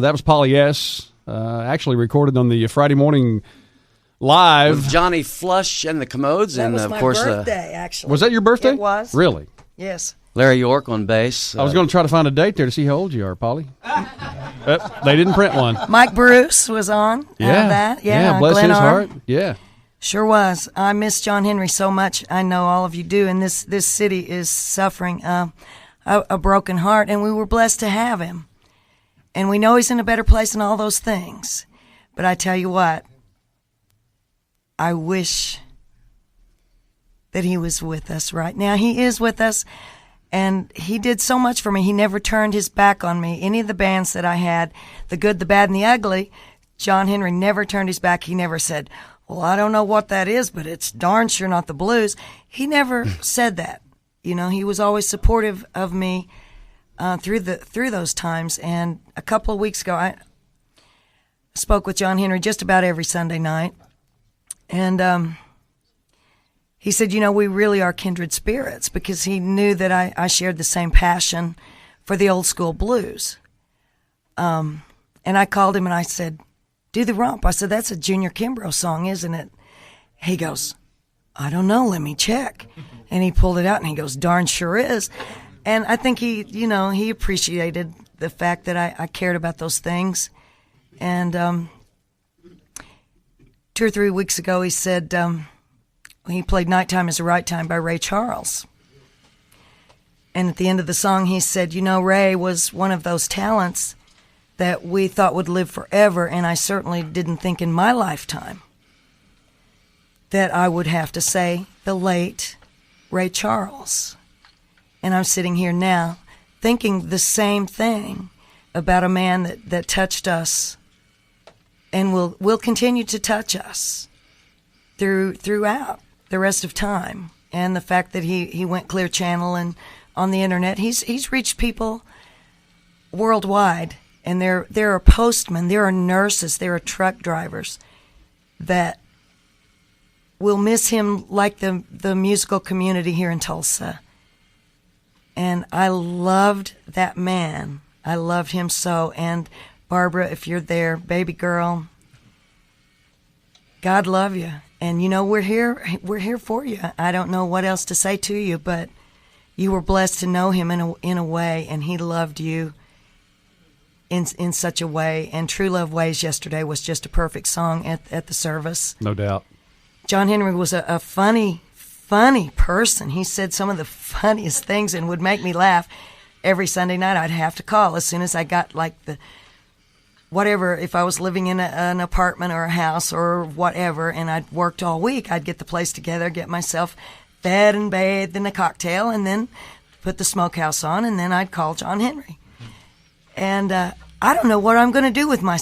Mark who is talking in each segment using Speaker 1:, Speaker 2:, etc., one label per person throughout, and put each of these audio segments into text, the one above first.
Speaker 1: That was Polly S. Actually recorded on the Friday morning live.
Speaker 2: With Johnny Flush and the Commodes.
Speaker 3: That
Speaker 2: and
Speaker 3: was
Speaker 2: of
Speaker 3: my
Speaker 2: course,
Speaker 3: birthday, actually.
Speaker 1: Was that your birthday?
Speaker 3: It was.
Speaker 1: Really?
Speaker 3: Yes.
Speaker 2: Larry York on bass.
Speaker 1: I was going to try to find a date there to see how old you are, Polly. They didn't print one.
Speaker 3: Mike Bruce was on that. Yeah,
Speaker 1: bless
Speaker 3: Glenn
Speaker 1: his
Speaker 3: R.
Speaker 1: heart. Yeah.
Speaker 3: Sure was. I miss John Henry so much. I know all of you do, and this city is suffering a broken heart, and we were blessed to have him. And we know he's in a better place and all those things. But I tell you what, I wish that he was with us right now. He is with us, and he did so much for me. He never turned his back on me. Any of the bands that I had, the good, the bad, and the ugly, John Henry never turned his back. He never said, well, I don't know what that is, but it's darn sure not the blues. He never said that. You know, he was always supportive of me through those times. And a couple of weeks ago, I spoke with John Henry just about every Sunday night. And he said, you know, we really are kindred spirits, because he knew that I shared the same passion for the old school blues. And I called him and I said, do the romp. I said, that's a Junior Kimbrough song, isn't it? He goes, I don't know, let me check. And he pulled it out and he goes, darn sure is. And I think he appreciated the fact that I cared about those things. And 2 or 3 weeks ago, he said he played Nighttime is the Right Time by Ray Charles. And at the end of the song, he said, you know, Ray was one of those talents that we thought would live forever, and I certainly didn't think in my lifetime that I would have to say the late Ray Charles. And I'm sitting here now thinking the same thing about a man that touched us and will continue to touch us throughout the rest of time. And the fact that he went clear channel and on the internet, he's reached people worldwide. And there are postmen, there are nurses, there are truck drivers that will miss him like the musical community here in Tulsa. And I loved that man. I loved him so. And Barbara, if you're there, baby girl, God love you. And you know, we're here for you. I don't know what else to say to you, but you were blessed to know him in a way, and he loved you in such a way. And True Love Ways yesterday was just a perfect song at the service.
Speaker 1: No doubt.
Speaker 3: John Henry was a funny person. He said some of the funniest things and would make me laugh. Every Sunday night I'd have to call as soon as I got like whatever, if I was living in an apartment or a house or whatever, and I'd worked all week, I'd get the place together, get myself fed and bathed in a cocktail, and then put the Smokehouse on, and then I'd call John Henry. And I don't know what I'm going to do with my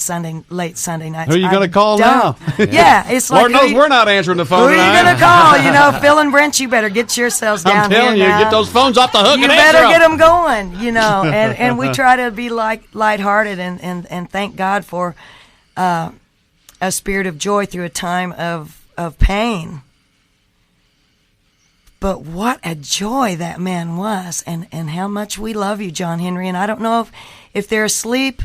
Speaker 3: late Sunday nights.
Speaker 1: Who are you going to call now?
Speaker 3: Yeah, it's like,
Speaker 1: Lord knows we're not answering the phone
Speaker 3: who
Speaker 1: tonight.
Speaker 3: are you going to call? You know, Phil and Brent, you better get yourselves down
Speaker 1: I'm telling
Speaker 3: here
Speaker 1: you,
Speaker 3: now.
Speaker 1: get those phones off the hook
Speaker 3: You
Speaker 1: and
Speaker 3: better
Speaker 1: answer
Speaker 3: get them going, you know. And we try to be lighthearted and thank God for a spirit of joy through a time of pain. But what a joy that man was, and how much we love you, John Henry. And I don't know if they're asleep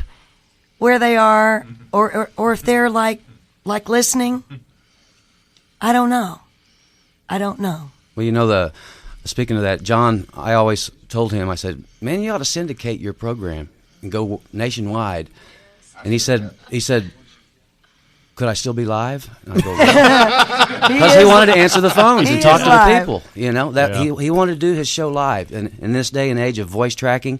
Speaker 3: where they are, or if they're like listening. I don't know.
Speaker 2: Well, you know, speaking of that, John, I always told him, I said, man, you ought to syndicate your program and go nationwide. And he said, could I still be live? And I go, because he wanted to answer the phones and talk to the people. You know, he wanted to do his show live. And in this day and age of voice tracking,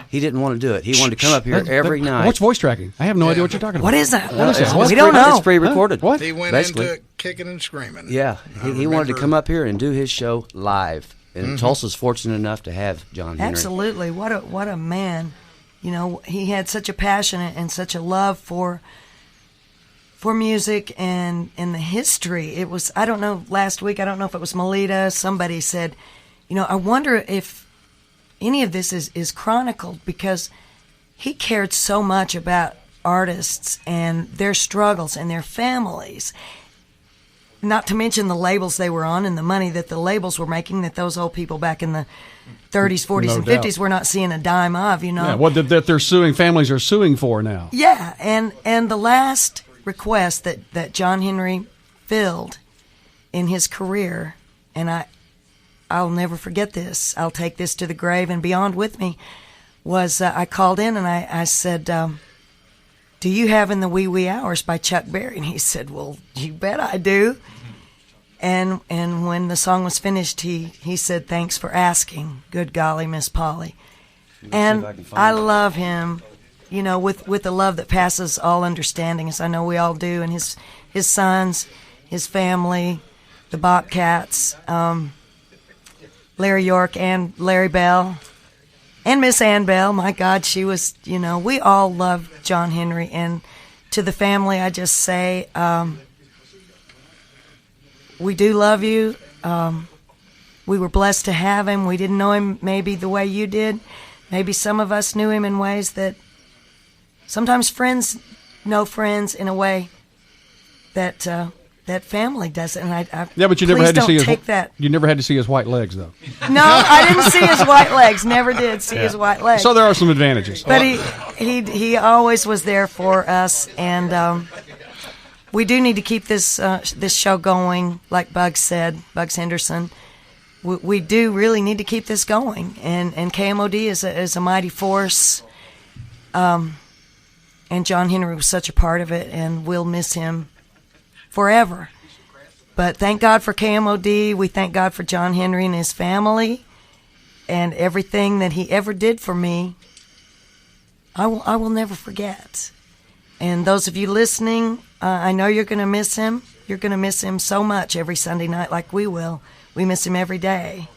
Speaker 2: he didn't want to do it. He wanted to come up here every night.
Speaker 1: What's voice tracking? I have no idea what you're talking about.
Speaker 3: What is that?
Speaker 2: We
Speaker 3: don't know.
Speaker 2: It's pre-recorded.
Speaker 1: What?
Speaker 4: He went
Speaker 2: basically
Speaker 4: into it kicking and screaming.
Speaker 2: Yeah, he wanted to come up here and do his show live. And Tulsa's fortunate enough to have John Henry.
Speaker 3: Absolutely. What a man. You know, he had such a passion and such a love for music and the history. It was, I don't know, last week, I don't know if it was Melita, somebody said, you know, I wonder if any of this is chronicled, because he cared so much about artists and their struggles and their families. not to mention the labels they were on and the money that the labels were making, that those old people back in the 30s, 40s, and 50s were not seeing a dime of,
Speaker 1: Yeah, what that they're suing, families are suing for now.
Speaker 3: Yeah, and the last request that John Henry filled in his career, and I'll never forget this, I'll take this to the grave and beyond with me, was I called in and I said, do you have In the Wee Wee Hours by Chuck Berry? And he said, well, you bet I do. And when the song was finished, he said, thanks for asking. Good golly, Miss Polly. And I love him, with a love that passes all understanding, as I know we all do, and his sons, his family, the Bobcats, Larry York and Larry Bell, and Miss Ann Bell. My God, she was, we all love John Henry. And to the family, I just say, we do love you. We were blessed to have him. We didn't know him maybe the way you did. Maybe some of us knew him in ways that sometimes friends know friends in a way that that family doesn't. And
Speaker 1: but you never had to see
Speaker 3: that.
Speaker 1: You never had to see his white legs, though.
Speaker 3: No, I didn't see his white legs. Never did see his white legs.
Speaker 1: So there are some advantages.
Speaker 3: But he always was there for us, and we do need to keep this show going, like Bugs Henderson. We do really need to keep this going, and KMOD is a mighty force, and John Henry was such a part of it, and we'll miss him forever. But thank God for KMOD. We thank God for John Henry and his family, and everything that he ever did for me. I will never forget. And those of you listening, I know you're going to miss him. You're going to miss him so much every Sunday night, like we will. We miss him every day.